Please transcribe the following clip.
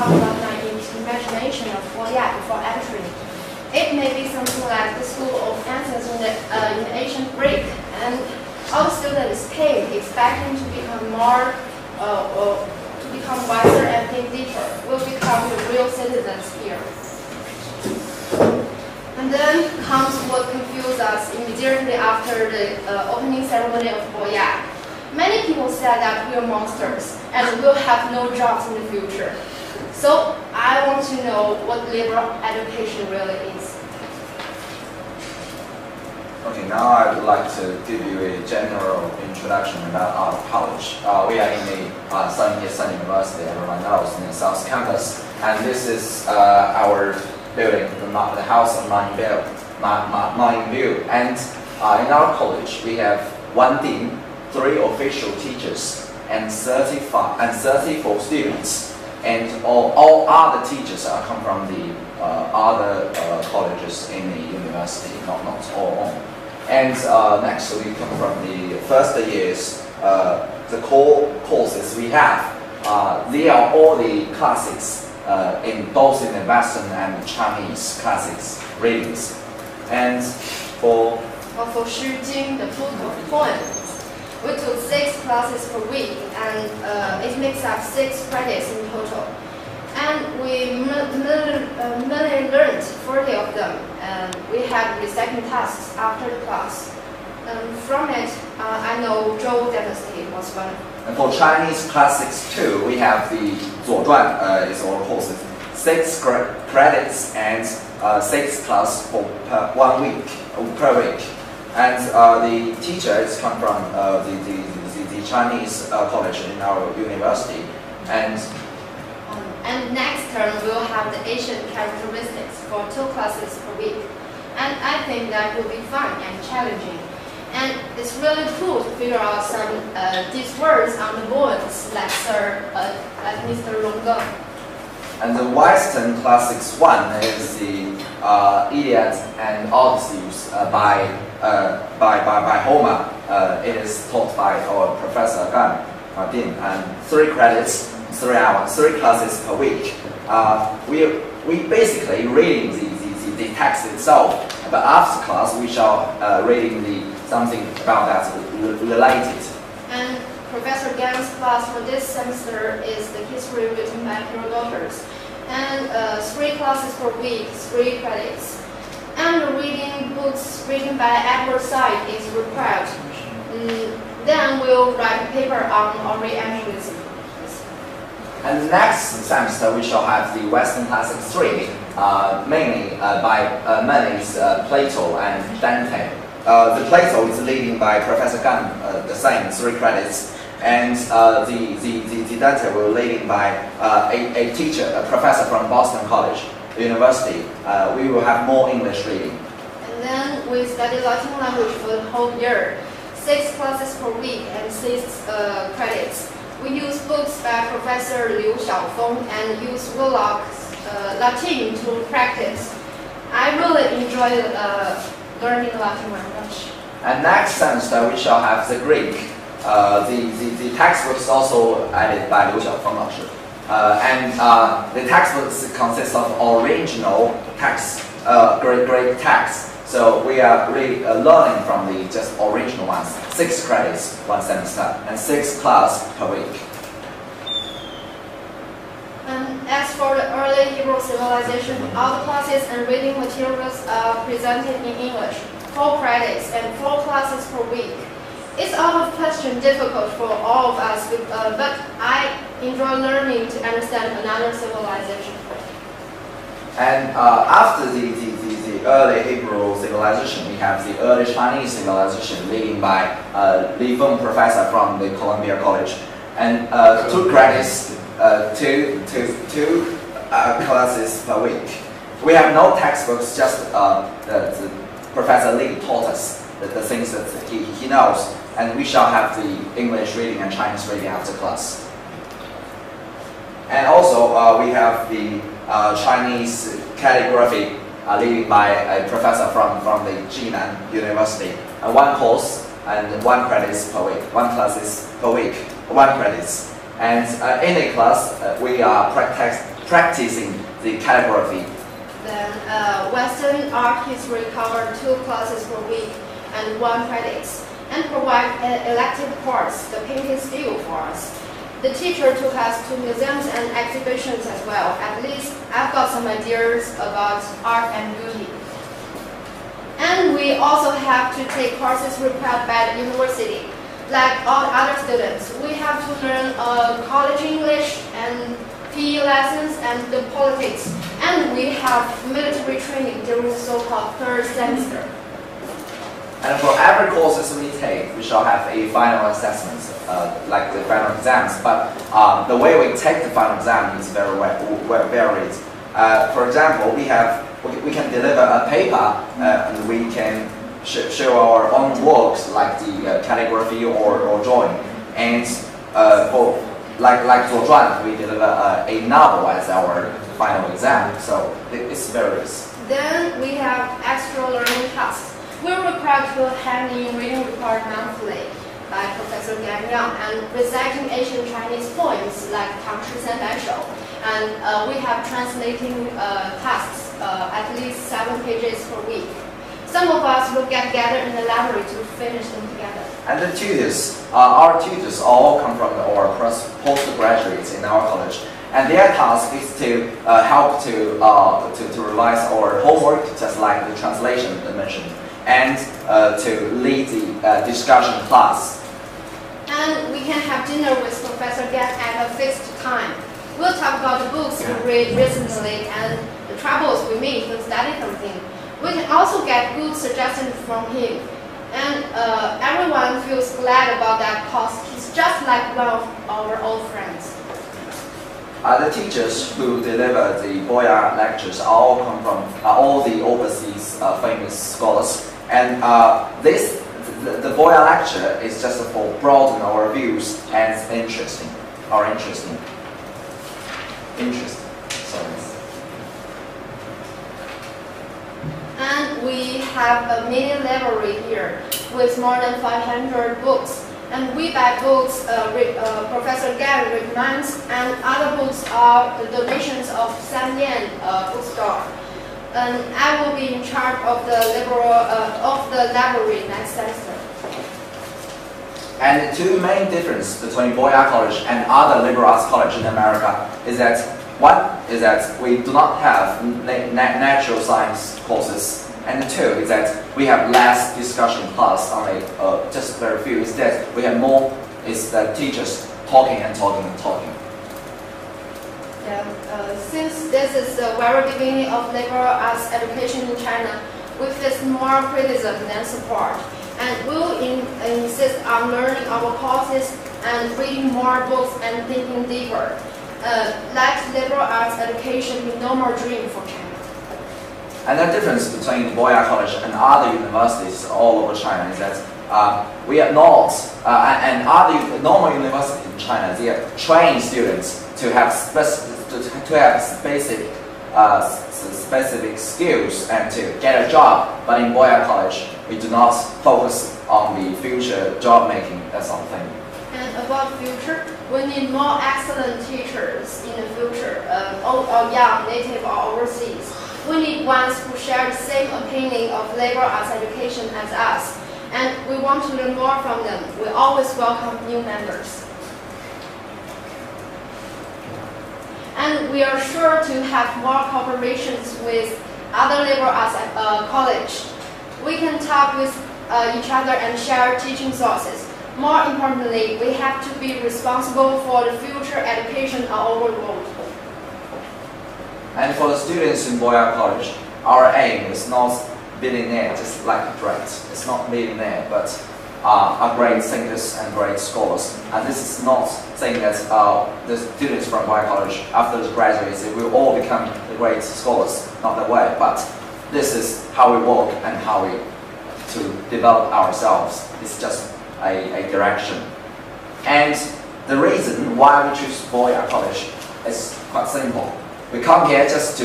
talk about my imagination of Boya before entering. It may be something like the school of answers in the ancient Greek, and all the students came expecting to become wiser and think deeper. Will become the real citizens here. And then comes what confused us immediately after the opening ceremony of Boya. Many people said that we are monsters and will have no jobs in the future. So I want to know what liberal education really is. Okay, now I would like to give you a general introduction about our college. We are in the Sun University, everyone knows, in the South Campus. And this is our building, the House of Mind View. And in our college, we have one dean, 3 official teachers, and 34 students. And all other teachers come from the other colleges in the university, not all. And next we come from the first years, the core courses we have. They are all the classics, in both in the Western and Chinese classics readings. And for Shi Jing, the book of poems, we took 6 classes per week, and it makes up 6 credits in total. And we mainly learned 40 of them, and we had reciting tasks after the class. From it, I know Zhou dynasty was one. And for Chinese classics too, we have the 左传 is all courses, 6 credits and 6 class per 1 week per week. And the teachers come from the Chinese college in our university. And next term we'll have the Asian characteristics for 2 classes per week. And I think that will be fun and challenging. And it's really cool to figure out some these words on the boards, like Mr. Longgeng. And the Western Classics 1 is the Iliad and Odyssey by Homer. It is taught by our Professor Gan Din, and 3 credits, 3 hours, 3 classes per week. We basically reading the text itself, but after class we shall reading something about that related. And Professor Gan's class for this semester is the history written by Herodotus, and 3 classes per week, 3 credits. And reading books written by Edward Said is required. Then we'll write a paper on Orientalism. And next semester we shall have the Western Classics 3, mainly by Plato and Dante. The Plato is leading by Professor Gan, the same 3 credits, and the Dante will leading by a teacher, a professor from Boston College University. We will have more English reading. And then we study Latin language for the whole year, 6 classes per week and 6 credits. We use books by Professor Liu Xiaofeng and use Vlog's Latin to practice. I really enjoy learning Latin language. And next semester we shall have the Greek. The textbook is also added by Liu Xiaofeng. And the textbooks consist of original text, Greek text. So we are really learning from the just original ones. 6 credits 1 semester and 6 class per week. And as for the early Hebrew civilization, all the classes and reading materials are presented in English, 4 credits and 4 classes per week. It's out of question difficult for all of us, but I enjoy learning to understand another civilization. And after the early Hebrew civilization, we have the early Chinese civilization leading by Li Feng professor from the Columbia College. And 2 credits, 2 classes per week. We have no textbooks, just the Professor Li taught us the things that he knows. And we shall have the English reading and Chinese reading after class. And also we have the Chinese calligraphy leading by a professor from the Jinan University. 1 course and 1 credits per week, 1 classes per week, 1 credits. And in a class we are practicing the calligraphy. Then Western art history covered 2 classes per week and 1 credits, and provide elective course, the painting skill for us. The teacher took us to museums and exhibitions as well. At least I've got some ideas about art and beauty. And we also have to take courses required by the university. Like all other students, we have to learn college English and PE lessons and the politics. And we have military training during the so-called 3rd semester. And for every courses we take, we shall have a final assessment, like the final exams. But the way we take the final exam is very varied. For example, we can deliver a paper and we can show our own works like the calligraphy or drawing. And for like Zhuan, we deliver a novel as our final exam. So it's various. Then we have extra learning tasks. We're required to hand in reading report monthly by Professor Gan Yang and reciting ancient Chinese poems like Tang Shi San Bai Shou. And we have translating tasks, at least 7 pages per week. Some of us will get together in the library to finish them together. And the tutors, our tutors all come from our postgraduates in our college. And their task is to help to revise our homework, just like the translation I mentioned, and to lead the discussion class. And we can have dinner with Professor Gan at a fixed time. We'll talk about the books we read recently and the troubles we meet when studying something. We can also get good suggestions from him. And everyone feels glad about that because he's just like one of our old friends. The teachers who deliver the Boya lectures all come from all the overseas famous scholars. And the Boya lecture is just for broaden our views and interesting. Sorry. And we have a mini library here with more than 500 books. And we buy books Professor Gan recommends, and other books are the donations of San Yan bookstore. And I will be in charge of the library next semester. And the 2 main differences between Boya College and other liberal arts college in America is that one is that we do not have natural science courses. And 2 is that we have less discussion class, only just very few. Instead, we have more is the teachers talking and talking and talking. Yeah, since this is the very beginning of liberal arts education in China, we face more criticism than support. And we'll insist on learning our courses and reading more books and thinking deeper. Like liberal arts education, we no more dream for China. And the difference between Boya College and other universities all over China is that we are not, and other normal universities in China, they are trained students to have specific skills and to get a job. But in Boya College, we do not focus on the future job making. That's something. And about future, we need more excellent teachers in the future, old or young, native or overseas. We need ones who share the same opinion of liberal arts education as us. And we want to learn more from them. We always welcome new members. And we are sure to have more cooperations with other liberal arts college. We can talk with each other and share teaching sources. More importantly, we have to be responsible for the future education all over the world. And for the students in Boya College, our aim is not billionaire, just like a great. It's not millionaire, but are great thinkers and great scholars. And this is not saying that the students from Boya College, after the graduates, they will all become the great scholars. Not that way, but this is how we work and how we to develop ourselves. It's just a direction. And the reason why we choose Boya College is quite simple. We come here just to